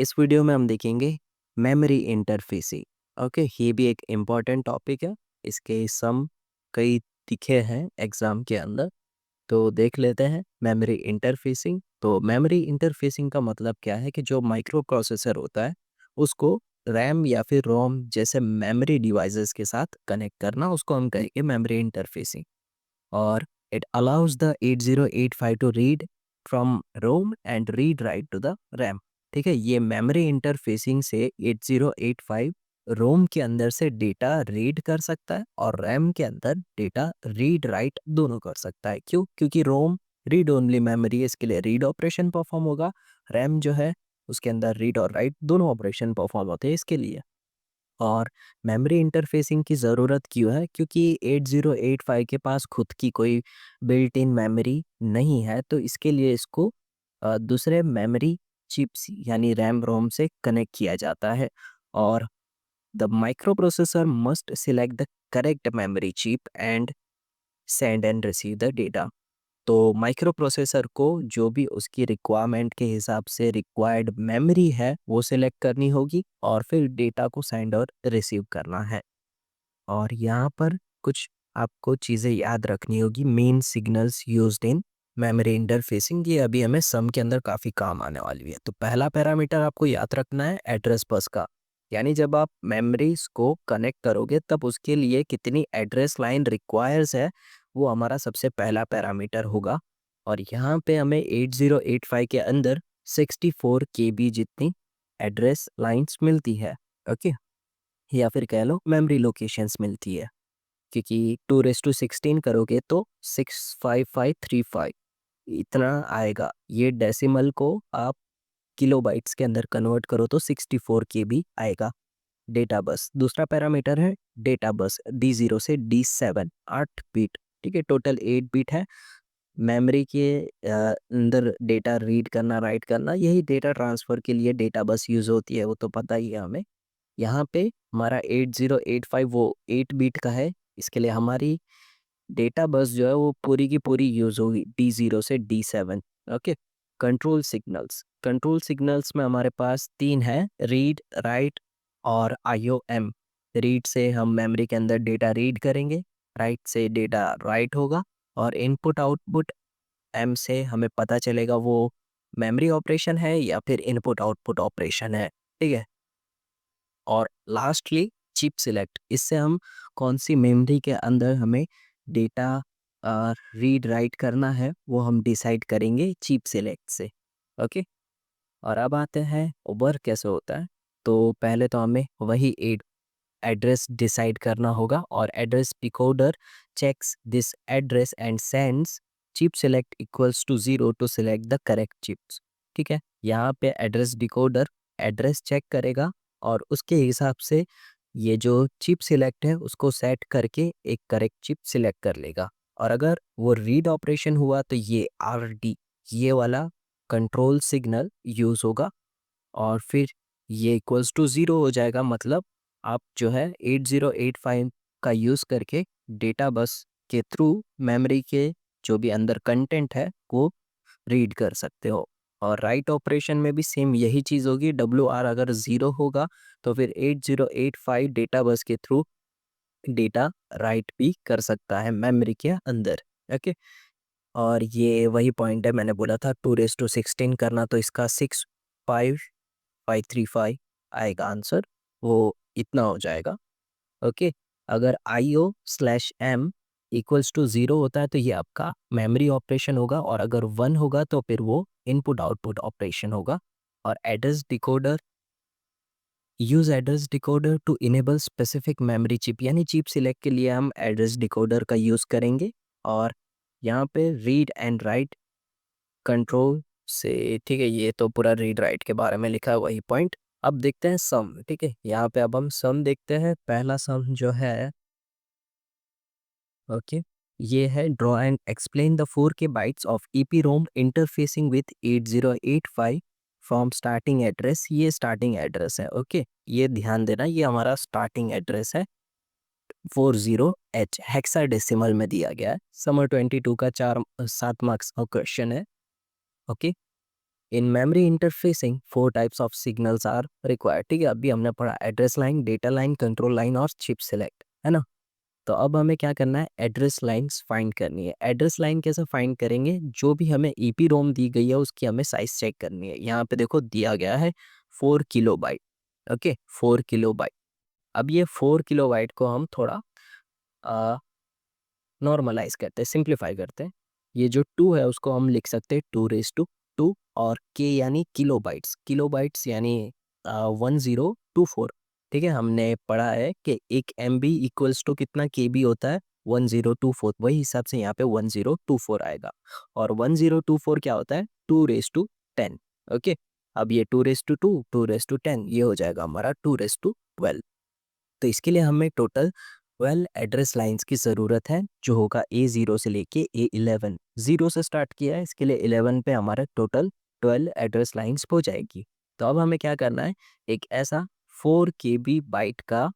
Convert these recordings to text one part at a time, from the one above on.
इस वीडियो में हम देखेंगे मेमोरी इंटरफेसिंग। ओके, ये भी एक इम्पॉर्टेंट टॉपिक है। इसके सम कई दिखे हैं एग्जाम के अंदर, तो देख लेते हैं मेमोरी इंटरफेसिंग। तो मेमोरी इंटरफेसिंग का मतलब क्या है कि जो माइक्रो प्रोसेसर होता है उसको रैम या फिर रोम जैसे मेमोरी डिवाइसेस के साथ कनेक्ट करना, उसको हम कहेंगे मेमोरी इंटरफेसिंग। और it allows the 8085 to read from ROM and read write to the RAM। ठीक है, ये मेमोरी इंटरफेसिंग से 8085 रोम के अंदर से डेटा रीड कर सकता है और रैम के अंदर डेटा रीड राइट दोनों कर सकता है। क्यों? क्योंकि रोम रीड ओनली मेमोरी है, इसके लिए रीड ऑपरेशन परफॉर्म होगा। रैम जो है उसके अंदर रीड और राइट दोनों ऑपरेशन परफॉर्म होते हैं इसके लिए। और मेमोरी इंटरफेसिंग की ज़रूरत क्यों है? क्योंकि 8085 के पास खुद की कोई बिल्ट इन मेमोरी नहीं है, तो इसके लिए इसको दूसरे मेमोरी चिप्स यानी रैम रोम से कनेक्ट किया जाता है। और the micro processor must select the correct memory chip and send and receive the data. तो माइक्रो प्रोसेसर को जो भी उसकी रिक्वायरमेंट के हिसाब से रिक्वायर्ड मेमोरी है वो सिलेक्ट करनी होगी और फिर डेटा को सेंड और रिसीव करना है। और यहाँ पर कुछ आपको चीज़ें याद रखनी होगी। Main signals used in memory interfacing, ये अभी हमें सम के अंदर काफ़ी काम आने वाली है। तो पहला पैरामीटर आपको याद रखना है एड्रेस बस का, यानी जब आप मेमोरीज को कनेक्ट करोगे तब उसके लिए कितनी एड्रेस लाइन रिक्वायर्स है, वो हमारा सबसे पहला पैरामीटर होगा। और यहाँ पे हमें 8085 के अंदर 64 KB जितनी एड्रेस लाइंस मिलती है। ओके, या फिर कह लो मेमोरी लोकेशंस मिलती है, क्योंकि 2:16 करोगे तो 65535 इतना आएगा। ये डेसिमल को आप किलोबाइट्स के अंदर कन्वर्ट करो तो 64 KB आएगा डेटा बस। दूसरा पैरामीटर है डेटा बस, D0 से D7 8 बिट। ठीक है, टोटल 8 बिट है। मेमोरी के अंदर डेटा रीड करना राइट करना, यही डेटा ट्रांसफ़र के लिए डेटा बस यूज़ होती है, वो तो पता ही है हमें। यहाँ पे हमारा 8085 वो 8 बिट का है, इसके लिए हमारी डेटा बस जो है वो पूरी की पूरी यूज़ होगी D0 से D7। ओके, कंट्रोल सिग्नल्स में हमारे पास 3 है, रीड, राइट और IOM। रीड से हम मेमोरी के अंदर डेटा रीड करेंगे, राइट से डेटा राइट होगा और इनपुट आउटपुट M से हमें पता चलेगा वो मेमोरी ऑपरेशन है या फिर इनपुट आउटपुट ऑपरेशन है। ठीक है, और लास्टली चिप सिलेक्ट, इससे हम कौन सी मेमोरी के अंदर हमें डेटा रीड राइट करना है वो हम डिसाइड करेंगे चिप सिलेक्ट से। ओके, और अब आते हैं वर्क कैसे होता है। तो पहले तो हमें वही एड्रेस डिसाइड करना होगा और address decoder checks this address and sends chip select equals to 0 to select the correct chips. ठीक है, यहाँ पे एड्रेस डिकोडर एड्रेस चेक करेगा और उसके हिसाब से ये जो चिप सिलेक्ट है उसको सेट करके एक करेक्ट चिप सिलेक्ट कर लेगा। और अगर वो रीड ऑपरेशन हुआ तो ये RD, ये वाला कंट्रोल सिग्नल यूज़ होगा और फिर ये इक्वल्स टू 0 हो जाएगा। मतलब आप जो है 8085 का यूज़ करके डेटा बस के थ्रू मेमोरी के जो भी अंदर कंटेंट है वो रीड कर सकते हो। और राइट ऑपरेशन में भी सेम यही चीज़ होगी। WR अगर 0 होगा तो फिर 8085 डेटा बस के थ्रू डेटा राइट भी कर सकता है मेमोरी के अंदर। ओके, और ये वही पॉइंट है, मैंने बोला था 2:16 करना, तो इसका 65535 आएगा आंसर, वो इतना हो जाएगा। ओके, अगर IO/M इक्वल्स टू 0 होता है तो ये आपका मेमोरी ऑपरेशन होगा और अगर 1 होगा तो फिर वो इनपुट आउटपुट ऑपरेशन होगा। और address decoder, use address decoder to enable specific memory chip, यानी चिप सिलेक्ट के लिए हम एड्रेस डिकोडर का यूज़ करेंगे। और यहाँ पे रीड एंड राइट कंट्रोल से, ठीक है, ये तो पूरा रीड राइट के बारे में लिखा है वही पॉइंट। अब देखते हैं सम। ठीक है, यहाँ पे अब हम सम देखते हैं। पहला सम जो है, ओके, ये है draw and explain the 4K bytes of EPROM interfacing with 8085 from starting address. ये स्टार्टिंग एड्रेस है। ओके, ये ध्यान देना, ये हमारा स्टार्टिंग एड्रेस है। 40H हेक्साडेसिमल में दिया गया है। समर 22 का 7 मार्क्स का क्वेश्चन है। Okay, in memory interfacing 4 types of signals are required. ठीक है, अभी हमने पढ़ा address line, data line, control line और चिप सेलेक्ट, है ना। तो अब हमें क्या करना है, एड्रेस लाइन्स फाइंड करनी है। एड्रेस लाइन कैसे फाइंड करेंगे, जो भी हमें ईपी रोम दी गई है उसकी हमें साइज चेक करनी है। यहाँ पे देखो दिया गया है 4 किलोबाइट। Okay, 4 kilobyte. अब ये 4 किलोबाइट को हम थोड़ा नॉर्मलाइज करते हैं, सिंप्लीफाई करते हैं। ये जो 2 है उसको हम लिख सकते हैं 2 और के यानी किलोबाइट्स, किलोबाइट्स यानी 1024। ठीक है, हमने पढ़ा है कि एक MB इक्वल्स टू कितना KB होता है, 1024। वही हिसाब से यहाँ पे 1024 आएगा। और 1024 क्या होता है, 2 रेज़ टू 10। ओके, अब ये 2 रेज़ टू 2, 2 रेज़ टू 10, ये हो जाएगा हमारा 2 रेज़ टू 12। तो इसके लिए हमें टोटल 12 एड्रेस लाइंस की ज़रूरत है, जो होगा A0 से लेके A11। 0 से स्टार्ट किया है, इसके लिए 11 पे हमारा टोटल 12 एड्रेस लाइंस हो जाएगी। तो अब हमें क्या करना है, एक ऐसा 4 KB बाइट का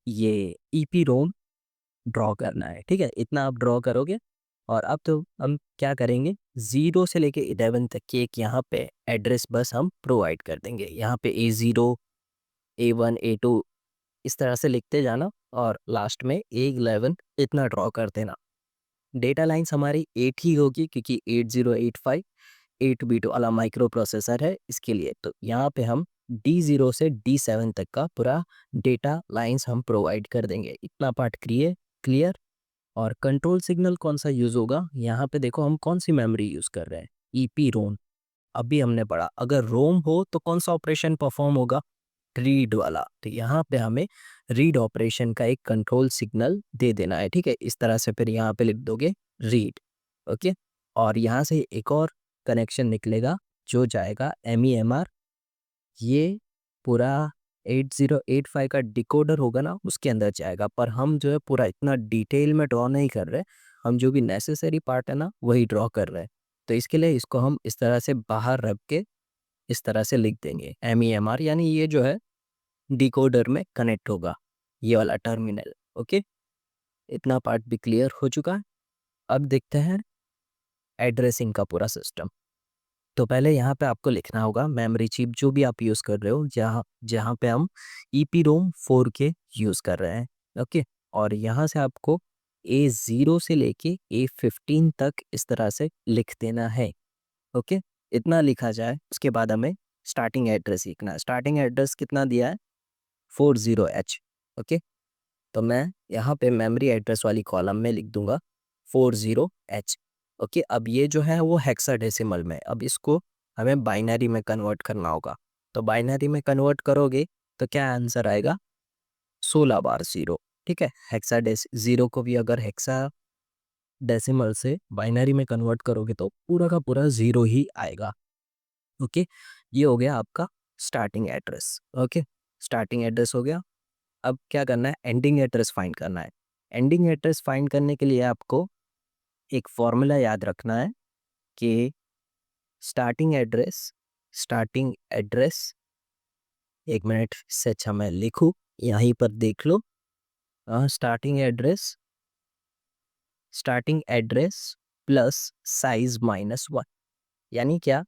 ये ईपी रोम ड्रॉ करना है। ठीक है, इतना आप ड्रॉ करोगे। और अब तो हम क्या करेंगे, 0 से लेके 11 तक की एक यहाँ पे एड्रेस बस हम प्रोवाइड कर देंगे। यहाँ पे A0, A1, A2 इस तरह से लिखते जाना और लास्ट में A11 इतना ड्रॉ कर देना। डेटा लाइन्स हमारी 8 ही होगी, क्योंकि 8085 8 बिट वाला माइक्रो प्रोसेसर है इसके लिए। तो यहाँ पे हम D0 से D7 तक का पूरा डेटा लाइन्स हम प्रोवाइड कर देंगे। इतना पार्ट क्लियर। और कंट्रोल सिग्नल कौन सा यूज़ होगा, यहाँ पे देखो हम कौन सी मेमोरी यूज़ कर रहे हैं, ईपी रोम। अभी हमने पढ़ा अगर रोम हो तो कौन सा ऑपरेशन परफॉर्म होगा, रीड वाला। तो यहाँ पे हमें रीड ऑपरेशन का एक कंट्रोल सिग्नल दे देना है। ठीक है, इस तरह से फिर यहाँ पे लिख दोगे रीड। ओके, और यहाँ से एक और कनेक्शन निकलेगा जो जाएगा MEMR। ये पूरा 8085 का डिकोडर होगा ना, उसके अंदर जाएगा। पर हम जो है पूरा इतना डिटेल में ड्रॉ नहीं कर रहे, हम जो भी नेसेसरी पार्ट है ना वही ड्रॉ कर रहे हैं। तो इसके लिए इसको हम इस तरह से बाहर रख के इस तरह से लिख देंगे MEMR, यानी ये जो है डिकोडर में कनेक्ट होगा, ये वाला टर्मिनल। ओके, इतना पार्ट भी क्लियर हो चुका है। अब देखते हैं एड्रेसिंग का पूरा सिस्टम। तो पहले यहाँ पे आपको लिखना होगा मेमोरी चिप जो भी आप यूज़ कर रहे हो, जहाँ जहाँ पे हम ईपी रोम 4K यूज़ कर रहे हैं। ओके, और यहाँ से आपको A0 से लेके A15 तक इस तरह से लिख देना है। ओके, इतना लिखा जाए उसके बाद हमें स्टार्टिंग एड्रेस लिखना है। स्टार्टिंग एड्रेस कितना दिया है, 40H। ओके, तो मैं यहाँ पे मेमोरी एड्रेस वाली कॉलम में लिख दूंगा 40H। ओके, अब ये जो है वो हेक्साडेसिमल में, अब इसको हमें बाइनरी में कन्वर्ट करना होगा। तो बाइनरी में कन्वर्ट करोगे तो क्या आंसर आएगा, 16 बार 0। ठीक है, हेक्साडेस 0 को भी अगर हेक्सा डेसिमल से बाइनरी में कन्वर्ट करोगे तो पूरा का पूरा 0 ही आएगा। ओके, ये हो गया आपका starting address. Okay, starting address हो गया। अब क्या करना है, एंडिंग एड्रेस फाइंड करना है। एंडिंग एड्रेस फाइंड करने के लिए आपको एक फॉर्मूला याद रखना है कि स्टार्टिंग एड्रेस, एक मिनट से अच्छा मैं लिखूँ, यहीं पर देख लो। Starting address plus size -1। यानी क्या,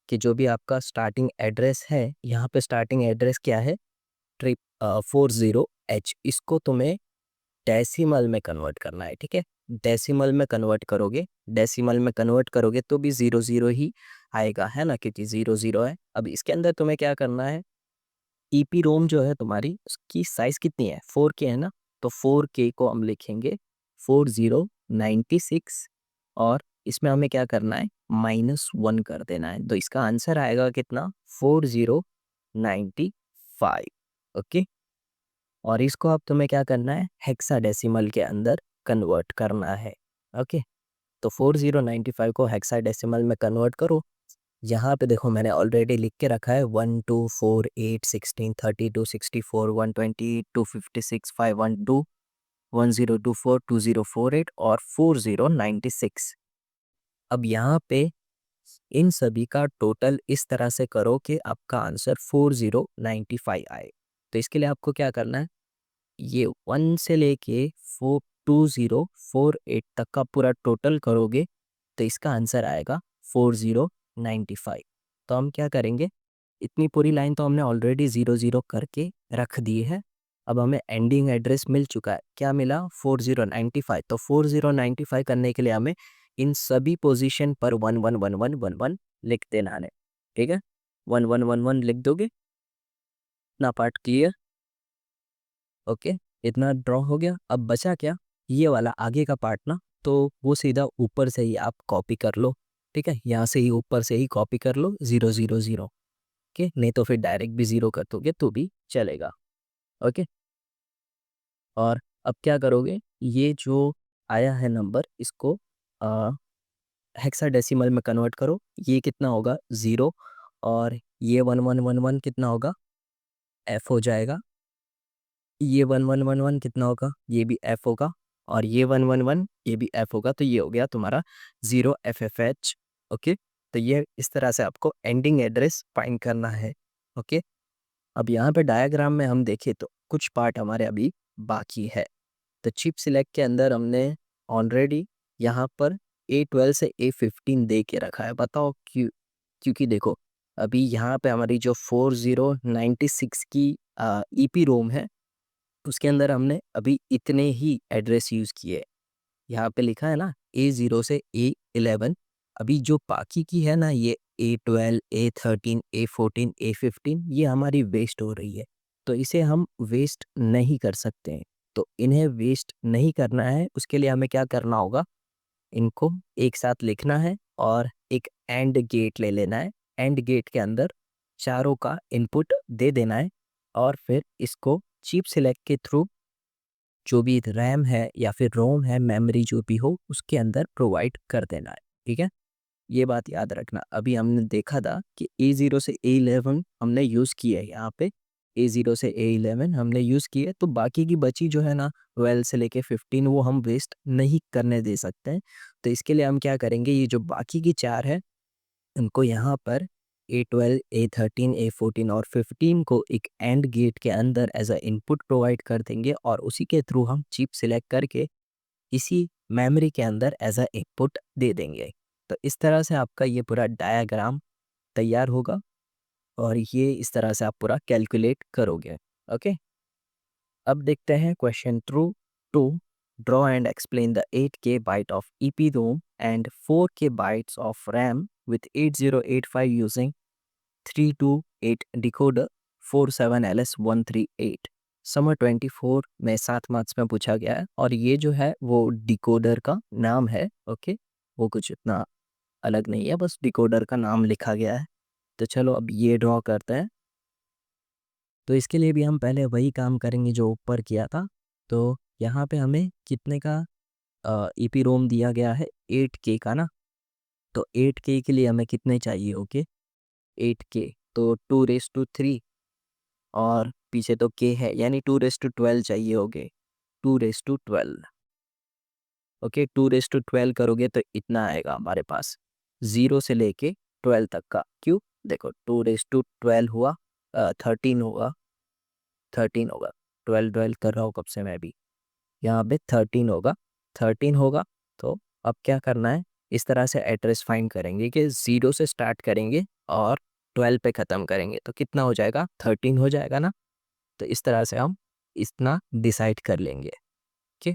कि जो भी आपका स्टार्टिंग एड्रेस है, यहाँ पे स्टार्टिंग एड्रेस क्या है, 40H। इसको तुम्हें डेसिमल में कन्वर्ट करना है। ठीक है, डेसिमल में कन्वर्ट करोगे तो भी 00 ही आएगा, है ना, क्योंकि 00 है। अब इसके अंदर तुम्हें क्या करना है, ईपी रोम जो है तुम्हारी उसकी साइज कितनी है, 4K है ना। तो 4K को हम लिखेंगे 4096 और इसमें हमें क्या करना है, -1 कर देना है। तो इसका आंसर आएगा कितना, 4095। ओके, और इसको अब तुम्हें क्या करना है, हेक्साडेसिमल के अंदर कन्वर्ट करना है। ओके, तो 4095 को हेक्साडेसिमल में कन्वर्ट करो। यहाँ पे देखो मैंने ऑलरेडी लिख के रखा है 1 2 4 8 16 32 64 120 256 512 1024 2048 और 4096। अब यहाँ पे इन सभी का टोटल इस तरह से करो कि आपका आंसर 4095 आए। तो इसके लिए आपको क्या करना है, ये 1 से लेके 2048 तक का पूरा टोटल करोगे तो इसका आंसर आएगा 4095। तो हम क्या करेंगे, इतनी पूरी लाइन तो हमने ऑलरेडी 0 0 करके रख दी है। अब हमें एंडिंग एड्रेस मिल चुका है, क्या मिला 4095। तो 4095 करने के लिए हमें इन सभी पोजीशन पर 111111 लिख देना है, ठीक है। 1111 लिख दोगे, इतना पार्ट क्लियर, ओके। इतना ड्रॉ हो गया। अब बचा क्या, ये वाला आगे का पार्ट ना, तो वो सीधा ऊपर से ही आप कॉपी कर लो, ठीक है। यहाँ से ही ऊपर से ही कॉपी कर लो 0 0 0, ओके। नहीं तो फिर डायरेक्ट भी 0 कर दोगे तो भी चलेगा, ओके। और अब क्या करोगे, ये जो आया है नंबर, इसको हेक्साडेसिमल में कन्वर्ट करो। ये कितना होगा 0, और ये 1111 कितना होगा, एफ हो जाएगा। ये 1111 कितना होगा, ये भी एफ होगा। और ये 111 ये भी एफ होगा। तो ये हो गया तुम्हारा 0 FFH, ओके। तो ये इस तरह से आपको एंडिंग एड्रेस फाइंड करना है, ओके। अब यहाँ पे डायग्राम में हम देखें तो कुछ पार्ट हमारे अभी बाकी है। तो चिप सिलेक्ट के अंदर हमने ऑलरेडी यहाँ पर A12 से A15 दे के रखा है। बताओ क्यों? क्योंकि देखो, अभी यहाँ पे हमारी जो 4096 की ईपी रोम है, उसके अंदर हमने अभी इतने ही एड्रेस यूज़ किए। यहाँ पे लिखा है ना A0 से A11। अभी जो बाकी की है ना, ये A12, A13, A14, A15, ये हमारी वेस्ट हो रही है। तो इसे हम वेस्ट नहीं कर सकते हैं। तो इन्हें वेस्ट नहीं करना है, उसके लिए हमें क्या करना होगा, इनको एक साथ लिखना है और एक एंड गेट ले लेना है। एंड गेट के अंदर चारों का इनपुट दे देना है, और फिर इसको चिप सिलेक्ट के थ्रू जो भी रैम है या फिर रोम है, मेमोरी जो भी हो, उसके अंदर प्रोवाइड कर देना है, ठीक है। ये बात याद रखना। अभी हमने देखा था कि A0 से A11 हमने यूज़ किया है, यहाँ पे A0 से A11 हमने यूज़ किए। तो बाकी की बची जो है ना 12 से लेके 15, वो हम वेस्ट नहीं करने दे सकते हैं। तो इसके लिए हम क्या करेंगे, ये जो बाकी की 4 है, उनको यहाँ पर A12, A13, A14 और 15 को एक एंड गेट के अंदर एज अ इनपुट प्रोवाइड कर देंगे, और उसी के थ्रू हम चिप सिलेक्ट करके इसी मेमोरी के अंदर एज अ इनपुट दे देंगे। तो इस तरह से आपका ये पूरा डायग्राम तैयार होगा, और ये इस तरह से आप पूरा कैलकुलेट करोगे, ओके। अब देखते हैं क्वेश्चन थ्रू 2। Draw and explain the 8K byte of EPROM and 4K bytes of RAM with 8085 using 328 decoder 47LS138। Summer 24 में 7 मार्क्स में पूछा गया है, और ये जो है वो डिकोडर का नाम है, ओके। वो कुछ इतना अलग नहीं है, बस डिकोडर का नाम लिखा गया है। तो चलो अब ये ड्रॉ करते हैं। तो इसके लिए भी हम पहले वही काम करेंगे जो ऊपर किया था। तो यहाँ पे हमें कितने का ईपी रोम दिया गया है, 8K का ना। तो 8K के लिए हमें कितने चाहिए, ओके। 8K तो 2^3, और पीछे तो K है, यानी 2^12 चाहिए होगे। 2^12, ओके। 2^12 करोगे तो इतना आएगा हमारे पास, 0 से लेके 12 तक का। क्यों, देखो 2^12 हुआ, 13 होगा, 13 होगा। 12 12 कर रहा हूँ कब से मैं भी, यहाँ पे 13 होगा, 13 होगा। तो अब क्या करना है, इस तरह से एड्रेस फाइंड करेंगे कि 0 से स्टार्ट करेंगे और 12 पे ख़त्म करेंगे। तो कितना हो जाएगा, 13 हो जाएगा ना। तो इस तरह से हम इतना डिसाइड कर लेंगे, ओके।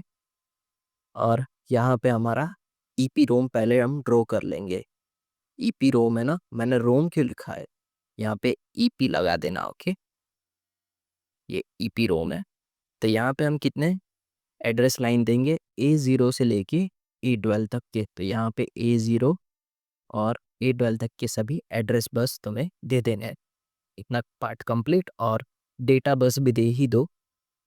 और यहाँ पे हमारा ईपी रोम पहले हम ड्रॉ कर लेंगे। ईपी रोम है ना, मैंने रोम क्यों लिखा है, यहाँ पे ईपी लगा देना, ओके। ये ईपी रोम है। तो यहाँ पे हम कितने एड्रेस लाइन देंगे, A0 से लेके A12 तक के। तो यहाँ पे A0 और A12 तक के सभी एड्रेस बस तुम्हें दे देने हैं। इतना पार्ट कंप्लीट। और डेटा बस भी दे ही दो,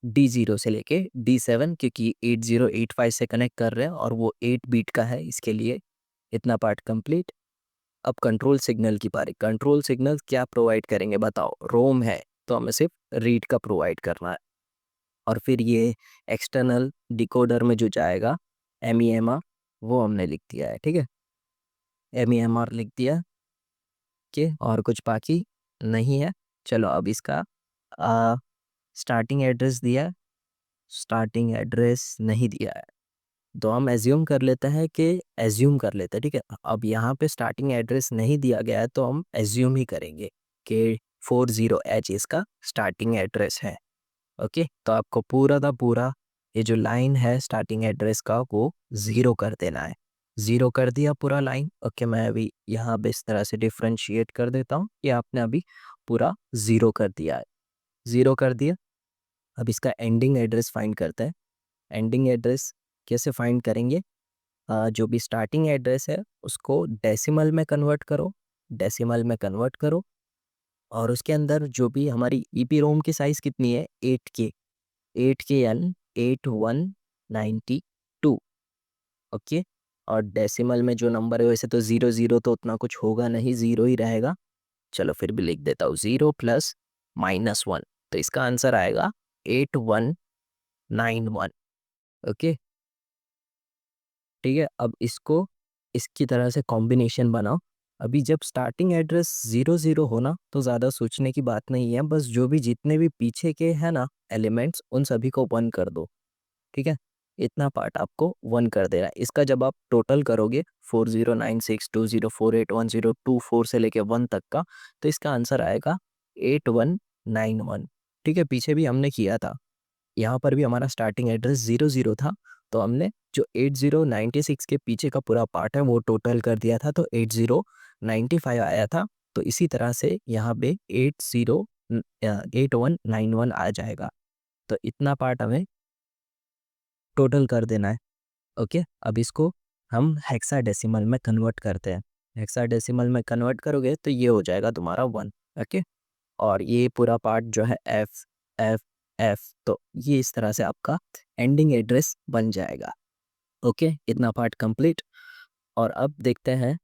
D0 से लेके D7, क्योंकि 8085 से कनेक्ट कर रहे हैं और वो 8 बीट का है, इसके लिए इतना पार्ट कंप्लीट। अब कंट्रोल सिग्नल की बारी। कंट्रोल सिग्नल क्या प्रोवाइड करेंगे बताओ, रोम है तो हमें सिर्फ रीड का प्रोवाइड करना है। और फिर ये एक्सटर्नल डिकोडर में जो जाएगा MEMR, वो हमने लिख दिया है, ठीक है। MEMR लिख दिया कि, और कुछ बाकी नहीं है। चलो अब इसका स्टार्टिंग एड्रेस दिया, स्टार्टिंग एड्रेस नहीं दिया है, तो हम एज्यूम कर लेते हैं ठीक है। अब यहाँ पे स्टार्टिंग एड्रेस नहीं दिया गया है तो हम एज्यूम ही करेंगे कि 40H इसका स्टार्टिंग एड्रेस है। ओके, तो आपको पूरा का पूरा ये जो लाइन है स्टार्टिंग एड्रेस का वो 0 कर देना है। 0 कर दिया पूरा लाइन। ओके, मैं अभी यहाँ पे इस तरह से डिफ्रेंशिएट कर देता हूँ कि आपने अभी पूरा 0 कर दिया है। 0 कर दिया। अब इसका एंडिंग एड्रेस फाइंड करते हैं। एंडिंग एड्रेस कैसे फाइंड करेंगे? जो भी स्टार्टिंग एड्रेस है उसको डेसिमल में कन्वर्ट करो, डेसिमल में कन्वर्ट करो, और उसके अंदर जो भी हमारी ईपी रोम की साइज़ कितनी है 8K, 8KN 8192। ओके, और डेसिमल में जो नंबर है वैसे तो 00 तो उतना कुछ होगा नहीं, 0 ही रहेगा। चलो फिर भी लिख देता हूँ 0 प्लस -1, तो इसका आंसर आएगा 8191। ओके, ठीक है। अब इसको इसकी तरह से कॉम्बिनेशन बनाओ। अभी जब स्टार्टिंग एड्रेस 00 हो ना तो ज़्यादा सोचने की बात नहीं है, बस जो भी जितने भी पीछे के हैं ना एलिमेंट्स उन सभी को 1 कर दो। ठीक है, इतना पार्ट आपको 1 कर देना है। इसका जब आप टोटल करोगे 409620481024 से लेके 1 तक का, तो इसका आंसर आएगा 8191। ठीक है, पीछे भी हमने किया था, यहाँ पर भी हमारा स्टार्टिंग एड्रेस 00 था, तो हमने जो 8096 के पीछे का पूरा पार्ट है वो टोटल कर दिया था, तो 8095 आया था। तो इसी तरह से यहाँ पे 8191 आ जाएगा। तो इतना पार्ट हमें टोटल कर देना है। ओके, अब इसको हम हेक्साडेसिमल में कन्वर्ट करते हैं। हेक्साडेसिमल में कन्वर्ट करोगे तो ये हो जाएगा तुम्हारा 1। ओके, और ये पूरा पार्ट जो है एफ एफ एफ, तो ये इस तरह से आपका एंडिंग एड्रेस बन जाएगा। ओके, इतना पार्ट कंप्लीट। और अब देखते हैं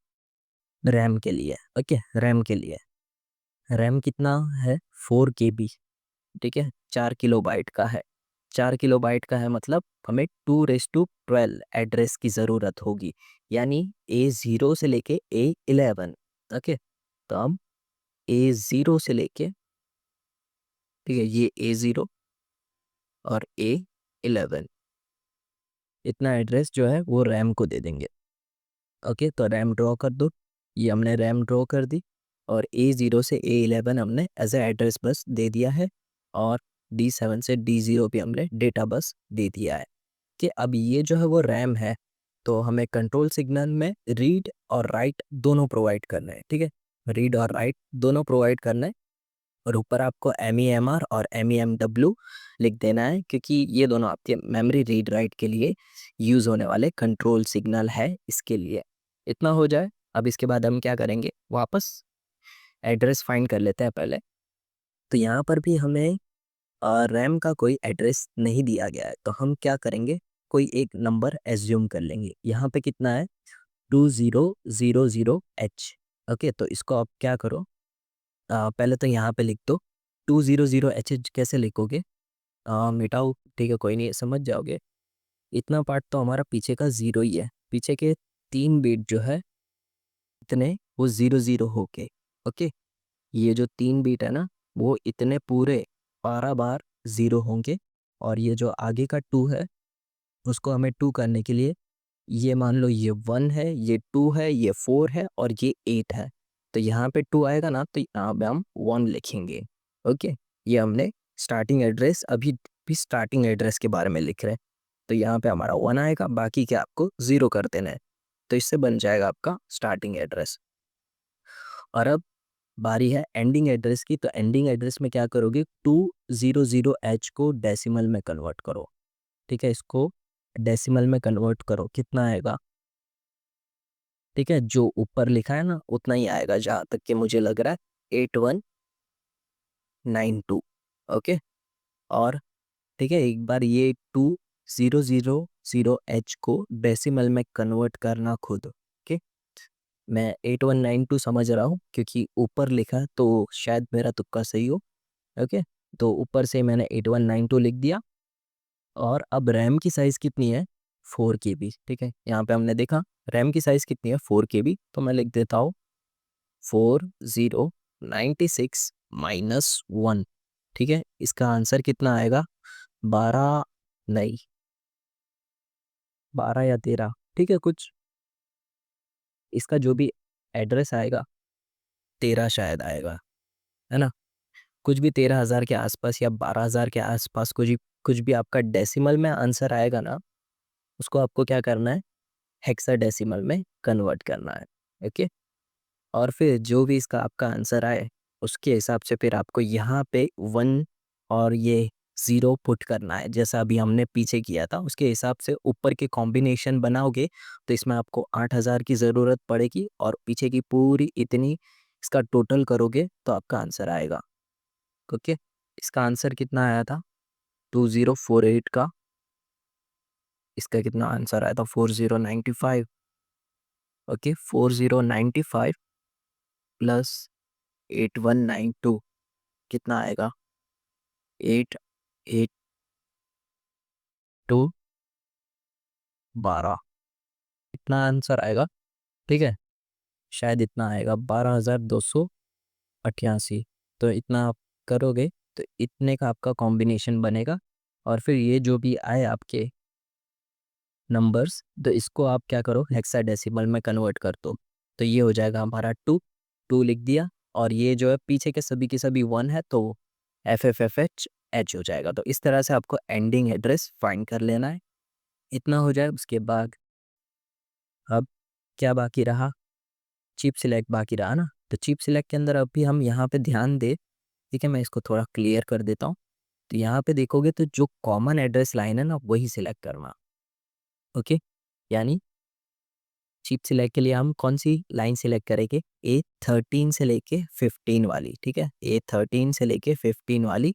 रैम के लिए। ओके, रैम के लिए रैम कितना है 4 KB। ठीक है, 4 KB का है। 4 KB का है मतलब हमें 2:12 एड्रेस की ज़रूरत होगी, यानी A0 से लेके A11। ओके, तो हम A0 से लेके, ठीक है, ये A0 और A11 इतना एड्रेस जो है वो रैम को दे देंगे। ओके, तो रैम ड्रॉ कर दो। ये हमने रैम ड्रॉ कर दी, और A0 से A11 हमने एज ए एड्रेस बस दे दिया है, और D7 से D0 भी हमने डेटा बस दे दिया है। कि अब ये जो है वो रैम है, तो हमें कंट्रोल सिग्नल में रीड और राइट दोनों प्रोवाइड करना है। ठीक है, रीड और राइट दोनों प्रोवाइड करना है, और ऊपर आपको MEMR और MEMW लिख देना है, क्योंकि ये दोनों आपके मेमोरी रीड राइट के लिए यूज़ होने वाले कंट्रोल सिग्नल है इसके लिए। इतना हो जाए, अब इसके बाद हम क्या करेंगे, वापस एड्रेस फाइंड कर लेते हैं पहले। तो यहाँ पर भी हमें रैम का कोई एड्रेस नहीं दिया गया है, तो हम क्या करेंगे, कोई एक नंबर एज्यूम कर लेंगे। यहाँ पे कितना है 2000H। ओके, तो इसको आप क्या करो, पहले तो यहाँ पे लिख दो 200H। कैसे लिखोगे, मिटाओ, ठीक है, कोई नहीं, समझ जाओगे। इतना पार्ट तो हमारा पीछे का 0 ही है, पीछे के 3 बीट जो है इतने वो 00 होके। ओके, ये जो 3 बीट है ना वो इतने पूरे 12 बार 0 होंगे, और ये जो आगे का 2 है उसको हमें 2 करने के लिए, ये मान लो ये 1 है, ये 2 है, ये 4 है, और ये 8 है। तो यहाँ पे 2 आएगा ना तो यहाँ पे हम 1 लिखेंगे। ओके, ये हमने स्टार्टिंग एड्रेस, अभी भी स्टार्टिंग एड्रेस के बारे में लिख रहे हैं, तो यहाँ पे हमारा 1 आएगा, बाकी के आपको 0 कर देना है। तो इससे बन जाएगा आपका स्टार्टिंग एड्रेस। और अब बारी है एंडिंग एड्रेस की। तो एंडिंग एड्रेस में क्या करोगे, 200H को डेसिमल में कन्वर्ट करो। ठीक है, इसको डेसिमल में कन्वर्ट करो, कितना आएगा, ठीक है, जो ऊपर लिखा है ना उतना ही आएगा, जहाँ तक कि मुझे लग रहा है 8192। ओके, और ठीक है, एक बार ये 2000H को डेसिमल में कन्वर्ट करना खुद। ओके, मैं 8192 समझ रहा हूँ क्योंकि ऊपर लिखा है, तो शायद मेरा तुक्का सही हो। ओके, तो ऊपर से मैंने 8192 लिख दिया। और अब रैम की साइज़ कितनी है 4 KB। ठीक है, यहाँ पे हमने देखा रैम की साइज़ कितनी है 4 KB, तो मैं लिख देता हूँ 4096 -1। ठीक है, इसका आंसर कितना आएगा 12 नहीं 12 या 13, ठीक है, कुछ इसका जो भी एड्रेस आएगा 13 शायद आएगा, है ना, कुछ भी 13,000 के आसपास या 12,000 के आसपास कुछ भी आपका डेसिमल में आंसर आएगा ना, उसको आपको क्या करना है, हेक्साडेसिमल में कन्वर्ट करना है। ओके, और फिर जो भी इसका आपका आंसर आए उसके हिसाब से फिर आपको यहाँ पे 1 और ये 0 पुट करना है, जैसा अभी हमने पीछे किया था उसके हिसाब से ऊपर के कॉम्बिनेशन बनाओगे तो इसमें आपको 8,000 की ज़रूरत पड़ेगी और पीछे की पूरी इतनी इसका टोटल करोगे तो आपका आंसर आएगा। ओके, इसका आंसर कितना आया था 2048 का, इसका कितना आंसर आया था 4095। ओके, 4095 प्लस 8192 कितना आएगा 88212, इतना आंसर आएगा, ठीक है, शायद इतना आएगा 12,288। तो इतना आप करोगे तो इतने का आपका कॉम्बिनेशन बनेगा और फिर ये जो भी आए आपके नंबर्स तो इसको आप क्या करो हेक्साडेसिमल में कन्वर्ट कर दो, तो ये हो जाएगा हमारा 2 लिख दिया और ये जो है पीछे के सभी की सभी 1 है तो FFFH हो जाएगा। तो इस तरह से आपको एंडिंग एड्रेस फाइंड कर लेना है, इतना हो जाए। उसके बाद अब क्या बाकी रहा, चिप सिलेक्ट बाकी रहा ना, तो चिप सिलेक्ट के अंदर अभी हम यहाँ पे ध्यान दे, ठीक है, मैं इसको थोड़ा क्लियर कर देता हूँ। तो यहाँ पे देखोगे तो जो कॉमन एड्रेस लाइन है ना वही सिलेक्ट करना। ओके, यानी चिप सिलेक्ट के लिए हम कौन सी लाइन सिलेक्ट करेंगे, A13 से लेके 15 वाली, ठीक है, A13 से लेके 15 वाली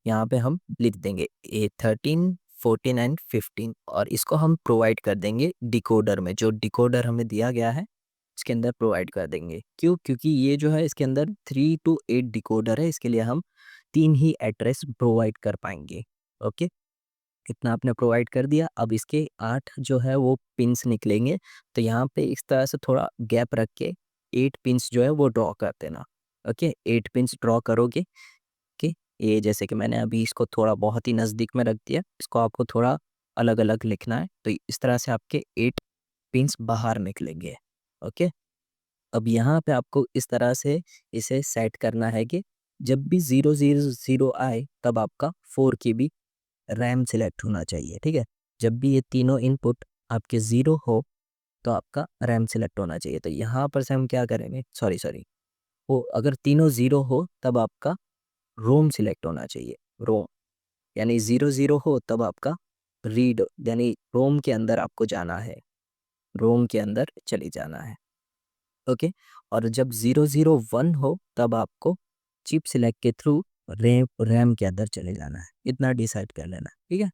यहाँ पे हम लिख देंगे A13, 14 एंड 15 और इसको हम प्रोवाइड कर देंगे डिकोडर में, जो डिकोडर हमें दिया गया है इसके अंदर प्रोवाइड कर देंगे। क्यों, क्योंकि ये जो है इसके अंदर 3 to 8 डिकोडर है, इसके लिए हम 3 ही एड्रेस प्रोवाइड कर पाएंगे। ओके, इतना आपने प्रोवाइड कर दिया। अब इसके 8 जो है वो पिंस निकलेंगे, तो यहाँ पे इस तरह से थोड़ा गैप रख के 8 पिंस जो है वो ड्रॉ कर देना। ओके, 8 पिंस ड्रॉ करोगे कि ये जैसे कि मैंने अभी इसको थोड़ा बहुत ही नज़दीक में रख दिया, इसको आपको थोड़ा अलग अलग लिखना है, तो इस तरह से आपके 8 पिंस बाहर निकलेंगे। ओके, अब यहाँ पे आपको इस तरह से इसे सेट करना है कि जब भी 000 आए तब आपका 4 की भी रैम सिलेक्ट होना चाहिए, ठीक है, जब भी ये तीनों इनपुट आपके 0 हो तो आपका रैम सिलेक्ट होना चाहिए। तो यहाँ पर से हम क्या करेंगे, सॉरी सॉरी, वो अगर तीनों 0 हो तब आपका रोम सिलेक्ट होना चाहिए, रोम, यानी 0 हो तब आपका रीड, यानी रोम के अंदर आपको जाना है, रोम के अंदर चले जाना है। ओके, और जब 001 हो तब आपको चिप सिलेक्ट के थ्रू रैम के अंदर चले जाना है, इतना डिसाइड कर लेना है, ठीक है।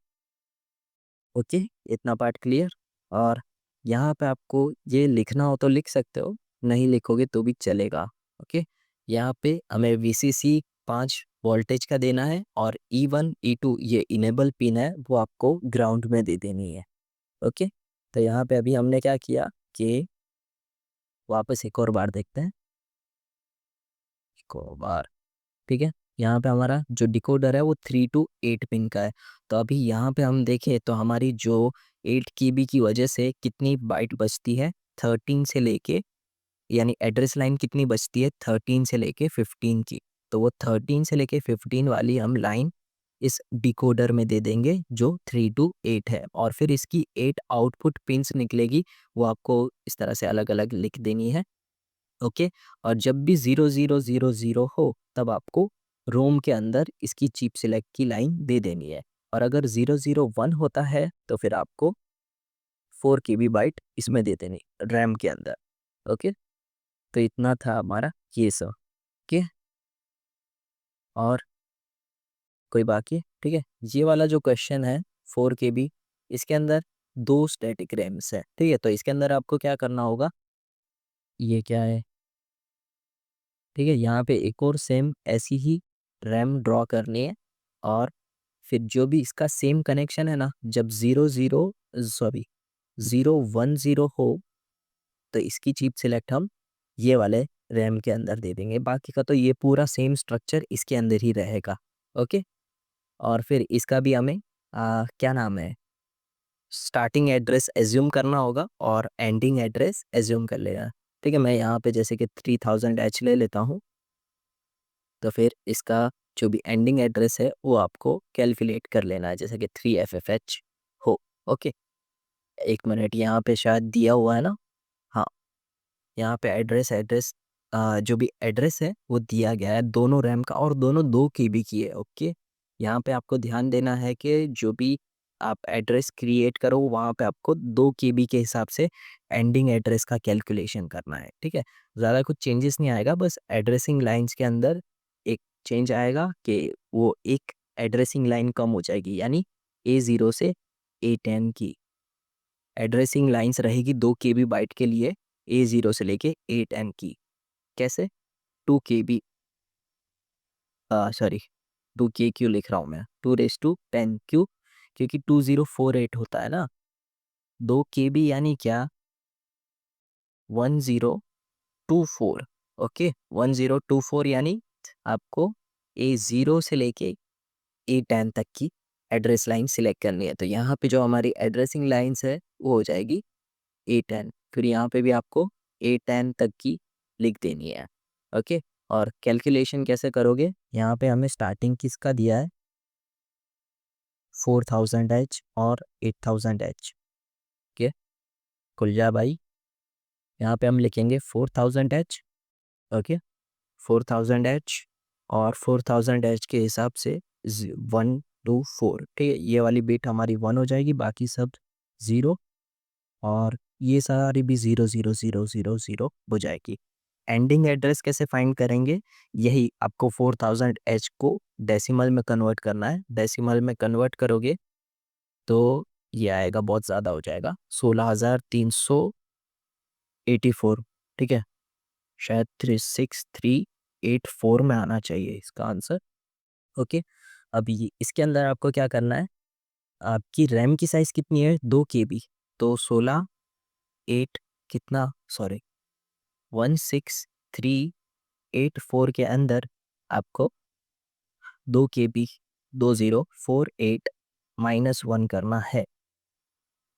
ओके, इतना पार्ट क्लियर। और यहाँ पे आपको ये लिखना हो तो लिख सकते हो, नहीं लिखोगे तो भी चलेगा। ओके, यहाँ पे हमें VCC 5 वोल्टेज का देना है और E1 E2 ये इनेबल पिन है वो आपको ग्राउंड में दे देनी है। ओके, तो यहाँ पे अभी हमने क्या किया कि वापस एक और बार देखते हैं, एक और बार, ठीक है, यहाँ पे हमारा जो डिकोडर है वो 3 to 8 पिन का है। तो अभी यहाँ पे हम देखें तो हमारी जो 8 KB की वजह से कितनी बाइट बचती है 13 से लेके, यानी एड्रेस लाइन कितनी बचती है 13 से लेके 15 की, तो वो 13 से लेके 15 वाली हम लाइन इस डिकोडर में दे देंगे जो 3 to 8 है, और फिर इसकी 8 आउटपुट पिंस निकलेगी, वो आपको इस तरह से अलग अलग लिख देनी है। ओके, और जब भी 0000 हो तब आपको रोम के अंदर इसकी चिप सिलेक्ट की लाइन दे देनी है, और अगर 001 होता है तो फिर आपको 4 KB बाइट इसमें दे देनी रैम के अंदर। ओके, तो इतना था हमारा ये सब। ओके, और कोई बाकी, ठीक है, ये वाला जो क्वेश्चन है 4 KB, इसके अंदर 2 स्टैटिक रैम्स है, ठीक है, तो इसके अंदर आपको क्या करना होगा, ये क्या है, ठीक है, यहाँ पे एक और सेम ऐसी ही रैम ड्रॉ करनी है, और फिर जो भी इसका सेम कनेक्शन है ना, जब 010 हो तो इसकी चिप सिलेक्ट हम ये वाले रैम के अंदर दे देंगे, बाकी का तो ये पूरा सेम स्ट्रक्चर इसके अंदर ही रहेगा। ओके, और फिर इसका भी हमें क्या नाम है, स्टार्टिंग एड्रेस एज्यूम करना होगा और एंडिंग एड्रेस एज्यूम कर लेना। ठीक है, मैं यहाँ पे जैसे कि 3000H ले लेता हूँ, तो फिर इसका जो भी एंडिंग एड्रेस है वो आपको कैलकुलेट कर लेना है, जैसे कि 3FFH हो। ओके, 1 मिनट, यहाँ पे शायद दिया हुआ है ना। हाँ, यहाँ पे एड्रेस जो भी एड्रेस है वो दिया गया है, दोनों रैम का और दोनों 2 KB की है। ओके, यहाँ पे आपको ध्यान देना है कि जो भी आप एड्रेस क्रिएट करो वहाँ पे आपको 2 KB के हिसाब से एंडिंग एड्रेस का कैलकुलेशन करना है। ठीक है, ज़्यादा कुछ चेंजेस नहीं आएगा, बस एड्रेसिंग लाइंस के अंदर एक चेंज आएगा कि वो एक एड्रेसिंग लाइन कम हो जाएगी, यानी A0 से A10 की एड्रेसिंग लाइंस रहेगी 2 KB बाइट के लिए, A0 से लेके A10 की। कैसे? 2 KB, सॉरी 2KQ लिख रहा हूँ मैं, 2^10Q, क्योंकि 2048 होता है ना। 2 KB यानी क्या? 1024। ओके, 1024 यानी आपको A0 से लेके A10 तक की एड्रेस लाइन सिलेक्ट करनी है। तो यहाँ पे जो हमारी एड्रेसिंग लाइन्स है वो हो जाएगी A10, फिर यहाँ पे भी आपको A10 तक की लिख देनी है। ओके, और कैलकुलेशन कैसे करोगे? यहाँ पे हमें स्टार्टिंग किसका दिया है, 4000H और 8000H। ओके, खुल जा भाई, यहाँ पे हम लिखेंगे 4000H। ओके, 4000H और 4000H के हिसाब से 124। ठीक है, ये वाली बिट हमारी 1 हो जाएगी, बाकी सब 0, और ये सारी भी 0 0 0 0 0 हो जाएगी। एंडिंग एड्रेस कैसे फाइंड करेंगे? यही आपको 4000H को डेसिमल में कन्वर्ट करना है। डेसिमल में कन्वर्ट करोगे तो ये आएगा, बहुत ज़्यादा हो जाएगा, 16384। ठीक है, शायद 36384 में आना चाहिए इसका आंसर। ओके, अब ये इसके अंदर आपको क्या करना है, आपकी रैम की साइज़ कितनी है? 2 KB, तो 8 कितना, सॉरी 16384 के अंदर आपको 2 KB 2048 -1 करना है।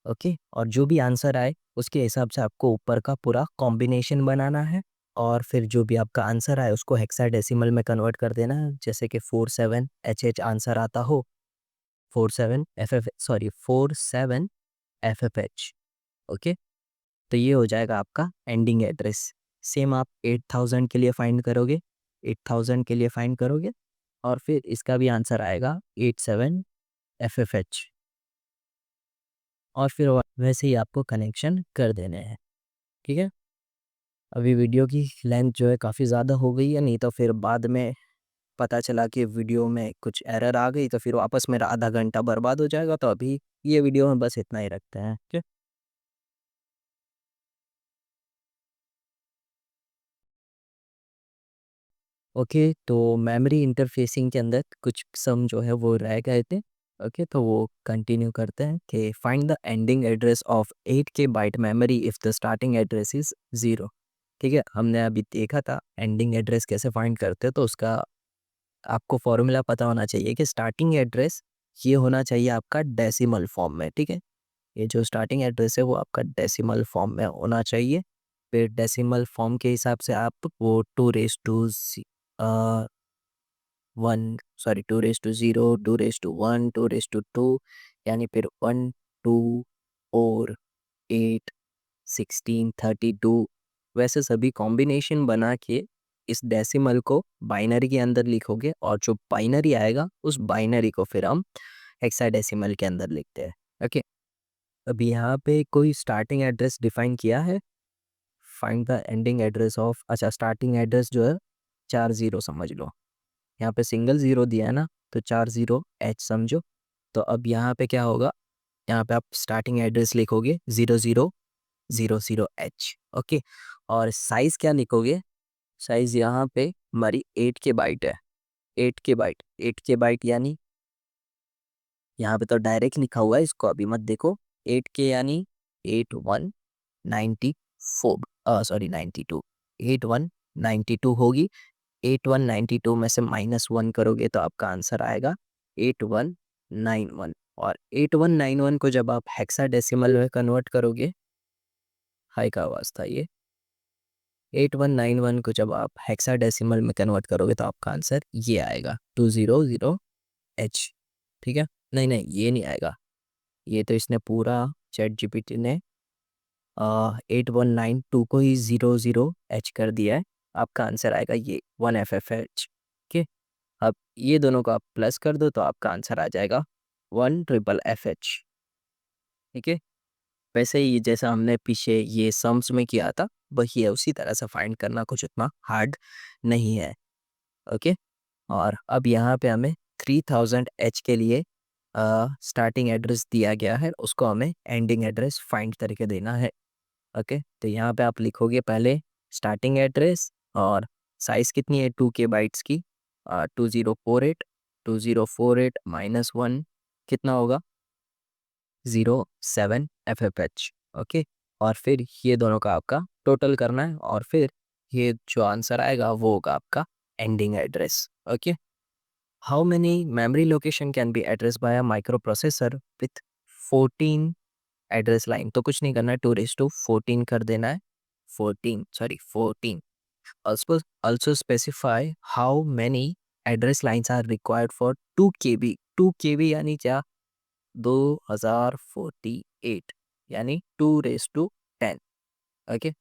ओके, और जो भी आंसर आए उसके हिसाब से आपको ऊपर का पूरा कॉम्बिनेशन बनाना है, और फिर जो भी आपका आंसर आए उसको हेक्साडेसिमल में कन्वर्ट कर देना है, जैसे कि 47HH आंसर आता हो, 47FFH। ओके, तो ये हो जाएगा आपका एंडिंग एड्रेस। सेम आप 8000 के लिए फाइंड करोगे, 8000 के लिए फाइंड करोगे, और फिर इसका भी आंसर आएगा 87FFH, और फिर वैसे ही आपको कनेक्शन कर देने हैं। ठीक है, अभी वीडियो की लेंथ जो है काफ़ी ज़्यादा हो गई है, नहीं तो फिर बाद में पता चला कि वीडियो में कुछ एरर आ गई तो फिर वापस मेरा आधा घंटा बर्बाद हो जाएगा। तो अभी ये वीडियो में बस इतना ही रखते हैं। ठीक है, ओके, तो मेमोरी इंटरफेसिंग के अंदर कुछ सम जो है वो रह गए थे। ओके, तो वो कंटिन्यू करते हैं कि find the ending address of 8K byte memory if the starting address is 0। ठीक है, हमने अभी देखा था एंडिंग एड्रेस कैसे फाइंड करते हैं, तो उसका आपको फॉर्मूला पता होना चाहिए कि स्टार्टिंग एड्रेस ये होना चाहिए आपका डेसिमल फॉर्म में। ठीक है, ये जो स्टार्टिंग एड्रेस है वो आपका डेसिमल फॉर्म में होना चाहिए। फिर डेसिमल फॉर्म के हिसाब से आप वो 1, सॉरी 2^0, 2^1, 2^2, यानी फिर 1, 2 और 8, 16, 32, वैसे सभी कॉम्बिनेशन बना के इस डेसिमल को बाइनरी के अंदर लिखोगे, और जो बाइनरी आएगा उस बाइनरी को फिर हम हेक्साडेसिमल के अंदर लिखते हैं। ओके, अभी यहाँ पे कोई स्टार्टिंग एड्रेस डिफाइन किया है, find the ending address of, अच्छा स्टार्टिंग एड्रेस जो है 40 समझ लो, यहाँ पे सिंगल 0 दिया है ना, तो 40H समझो। तो अब यहाँ पे क्या होगा, यहाँ पे आप स्टार्टिंग एड्रेस लिखोगे 0000H। ओके, और साइज़ क्या लिखोगे? साइज़ यहाँ पे हमारी 8K बाइट है, 8K बाइट, 8K बाइट यानी यहाँ पे तो डायरेक्ट लिखा हुआ है, इसको अभी मत देखो। 8K यानी 8192, सॉरी 92, 8192 होगी। 8192 में से -1 करोगे तो आपका आंसर आएगा 8191। और 8191 को जब आप हेक्साडेसिमल में कन्वर्ट करोगे, हाई का आवाज़ था ये, 8191 को जब आप हेक्साडेसिमल में कन्वर्ट करोगे तो आपका आंसर ये आएगा 200H। ठीक है, नहीं नहीं ये नहीं आएगा, ये तो इसने पूरा चैट जीपीटी ने 8192 को ही 00H कर दिया है। आपका आंसर आएगा ये 1FFH। ओके, अब ये दोनों को आप प्लस कर दो तो आपका आंसर आ जाएगा 1FFH। ठीक है, वैसे ही जैसा हमने पीछे ये सम्स में किया था वही है, उसी तरह से फाइंड करना, कुछ उतना हार्ड नहीं है। ओके, और अब यहाँ पे हमें 3000H के लिए स्टार्टिंग एड्रेस दिया गया है, उसको हमें एंडिंग एड्रेस फाइंड करके देना है। ओके, तो यहाँ पे आप लिखोगे पहले स्टार्टिंग एड्रेस और साइज़ कितनी है 2K बाइट्स की, 2048, 2048 माइनस 1 कितना होगा 07FFH। ओके, और फिर ये दोनों का आपका टोटल करना है और फिर ये जो आंसर आएगा वो होगा आपका ending address. Okay, how many memory location can be address by a microprocessor with 14 address line? तो कुछ नहीं करना है, 2 to 14 कर देना है, 14। Also specify how many address lines are required for 2 KB। 2 KB यानी क्या, 2048 यानी 2 to 10। ओके,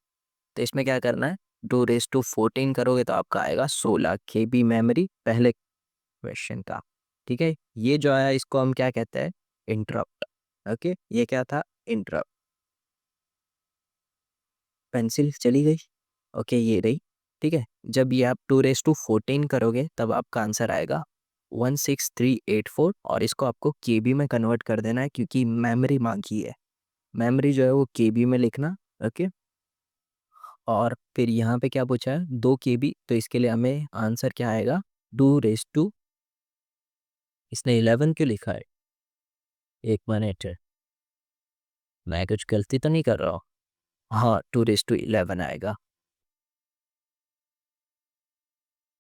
तो इसमें क्या करना है, 2 to 14 करोगे तो आपका आएगा 16 KB मेमोरी पहले क्वेश्चन का। ठीक है, ये जो आया इसको हम क्या कहते हैं, इंटरप्ट। ओके, ये क्या था, इंटरप्ट। पेंसिल चली गई, ओके ये रही। ठीक है, जब ये आप 2 to 14 करोगे तब आपका आंसर आएगा 16384 और इसको आपको केबी में कन्वर्ट कर देना है क्योंकि मेमोरी मांगी है, मेमोरी जो है वो केबी में लिखना। ओके, और फिर यहाँ पे क्या पूछा है 2 KB, तो इसके लिए हमें आंसर क्या आएगा 2 इसने 11 क्यों लिखा है, 1 मिनट, मैं कुछ गलती तो नहीं कर रहा हूँ। हाँ, 2 to 11 आएगा,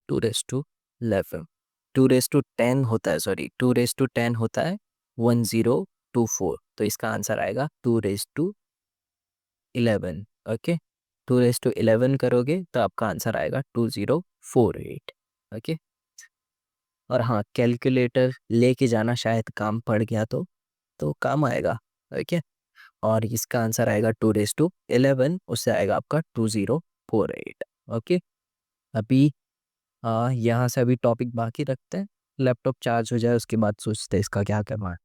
2 to 11। 2 to 10 होता है, सॉरी 2 to 10 होता है 1024, तो इसका आंसर आएगा 2 to 11। ओके, 2 to 11 करोगे तो आपका आंसर आएगा 2048। ओके, और हाँ कैलकुलेटर लेके जाना, शायद काम पड़ गया तो काम आएगा। ओके, और इसका आंसर आएगा 2 to 11, उससे आएगा आपका 2048। ओके, अभी यहाँ से अभी टॉपिक बाकी रखते हैं, लैपटॉप चार्ज हो जाए उसके बाद सोचते हैं इसका क्या करना है।